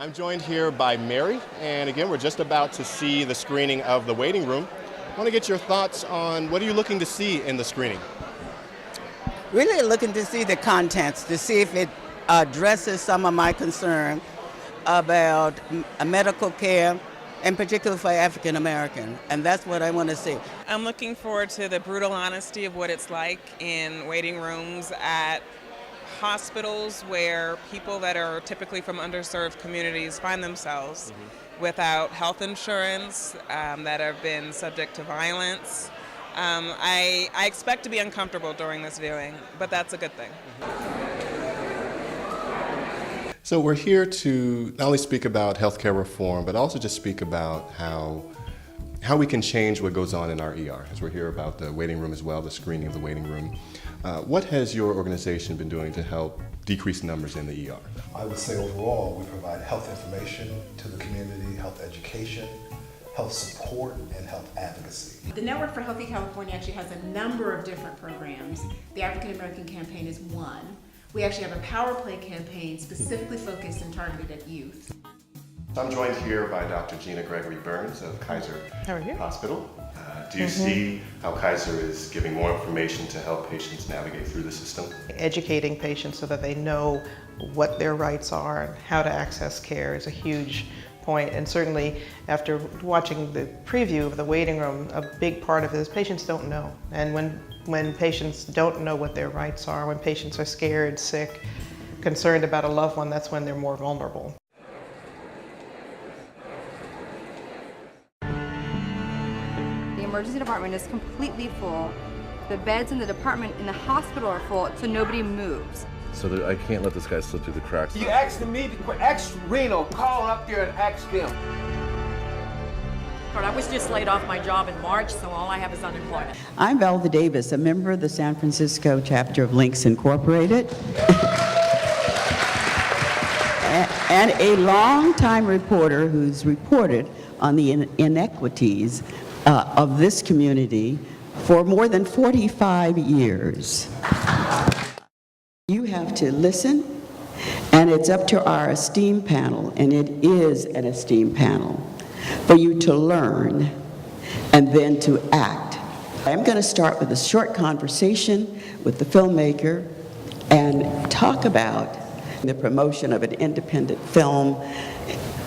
I'm joined here by Mary, and again, we're just about to see the screening of The Waiting Room. I want to get your thoughts on what are you looking to see in the screening? Really looking to see the contents, to see if it addresses some of my concern about medical care, in particular for African American, and that's what I want to see. I'm looking forward to the brutal honesty of what it's like in waiting rooms at hospitals where people that are typically from underserved communities find themselves without health insurance, that have been subject to violence. I expect to be uncomfortable during this viewing, but that's a good thing. So we're here to not only speak about healthcare reform, but also just speak about how we can change what goes on in our ER, as we're here about the waiting room as well, the screening of the waiting room. What has your organization been doing to help decrease numbers in the ER? I would say overall, we provide health information to the community, health education, health support, and health advocacy. The Network for Healthy California actually has a number of different programs. The African American campaign is one. We actually have a power play campaign specifically focused and targeted at youth. I'm joined here by Dr. Gina Gregory Burns of Kaiser Hospital. Do you see how Kaiser is giving more information to help patients navigate through the system? Educating patients so that they know what their rights are and how to access care is a huge point. And certainly after watching the preview of the waiting room, a big part of it is patients don't know. And when patients don't know what their rights are, when patients are scared, sick, concerned about a loved one, that's when they're more vulnerable. The emergency department is completely full. The beds in the department in the hospital are full, so nobody moves. So I can't let this guy slip through the cracks. You asked me, ask Reno, call up there and ask them. I was just laid off my job in March, so all I have is unemployment. I'm Belva Davis, a member of the San Francisco chapter of Links Incorporated, and a longtime reporter who's reported on the inequities of this community for more than 45 years. You have to listen, and it's up to our esteemed panel, and it is an esteemed panel, for you to learn and then to act. I'm going to start with a short conversation with the filmmaker and talk about the promotion of an independent film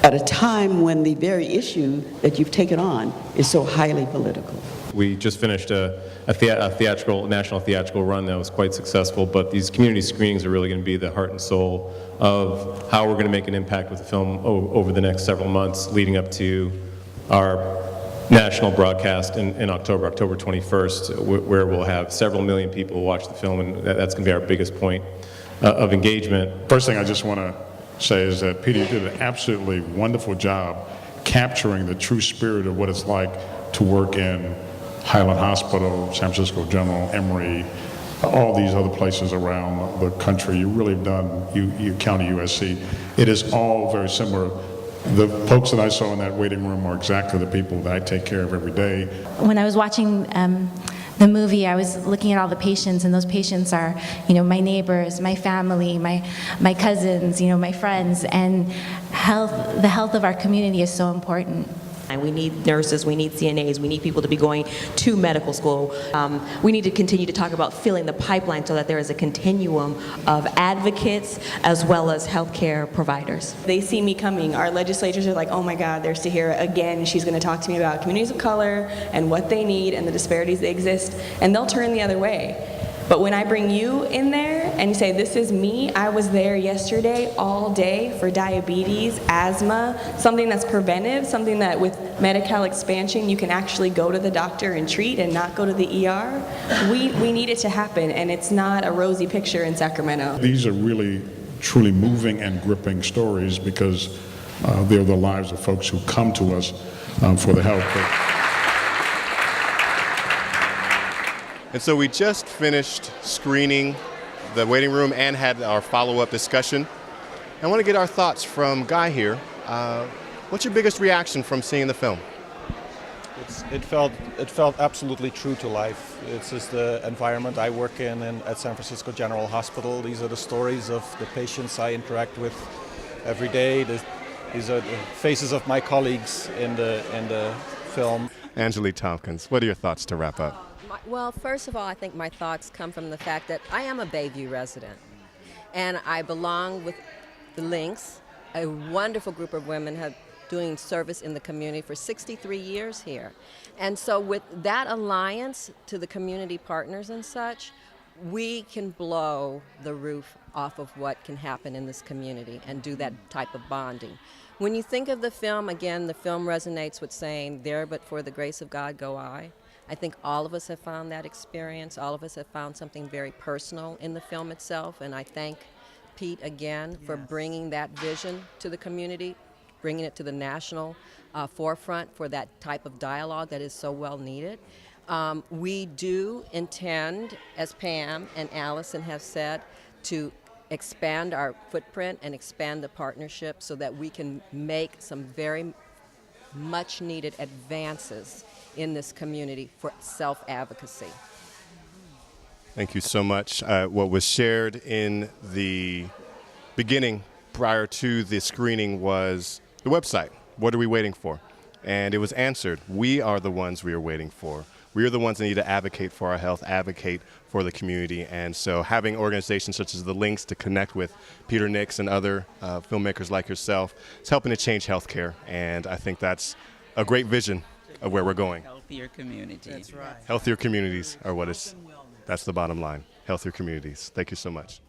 at a time when the very issue that you've taken on is so highly political. We just finished a national theatrical run that was quite successful, but these community screenings are really going to be the heart and soul of how we're going to make an impact with the film over the next several months leading up to our national broadcast in October 21st, where we'll have several million people watch the film, and that's going to be our biggest point of engagement. First thing I just want to say is that Peter did an absolutely wonderful job capturing the true spirit of what it's like to work in Highland Hospital, San Francisco General, Emory, all these other places around the country. You really have done, you County USC. It is all very similar. The folks that I saw in that waiting room are exactly the people that I take care of every day. When I was watching the movie, I was looking at all the patients, and those patients are, my neighbors, my family, my cousins, my friends, and the health of our community is so important. We need nurses, we need CNAs, we need people to be going to medical school. We need to continue to talk about filling the pipeline so that there is a continuum of advocates as well as healthcare providers. They see me coming. Our legislators are like, oh my God, there's Tahira again. She's going to talk to me about communities of color and what they need and the disparities that exist, and they'll turn the other way. But when I bring you in there and you say, this is me, I was there yesterday all day for diabetes, asthma, something that's preventive, something that with Medi-Cal expansion you can actually go to the doctor and treat and not go to the ER. We need it to happen, and it's not a rosy picture in Sacramento. These are really, truly moving and gripping stories because they're the lives of folks who come to us for the help. And so we just finished screening The Waiting Room and had our follow-up discussion. I want to get our thoughts from Guy here. What's your biggest reaction from seeing the film? It felt absolutely true to life. It's just the environment I work in at San Francisco General Hospital. These are the stories of the patients I interact with every day, the These are the faces of my colleagues in the film. Angelique Tompkins, what are your thoughts to wrap up? Well, first of all, I think my thoughts come from the fact that I am a Bayview resident, and I belong with the Lynx, a wonderful group of women have doing service in the community for 63 years here. And so with that alliance to the community partners and such, we can blow the roof off of what can happen in this community and do that type of bonding. When you think of the film, again, the film resonates with saying, "There but for the grace of God go I." I think all of us have found that experience. All of us have found something very personal in the film itself, and I thank Pete again for bringing that vision to the community, bringing it to the national forefront for that type of dialogue that is so well needed. We do intend, as Pam and Allison have said, to expand our footprint and expand the partnership so that we can make some very much needed advances in this community for self-advocacy. Thank you so much. What was shared in the beginning prior to the screening was the website. What are we waiting for? And it was answered. We are the ones we are waiting for. We are the ones that need to advocate for our health, advocate for the community. And so having organizations such as the Lynx to connect with Peter Nix and other filmmakers like yourself is helping to change healthcare. And I think that's a great vision of where we're going. Healthier communities. That's right. Healthier communities are what that's the bottom line. Healthier communities. Thank you so much.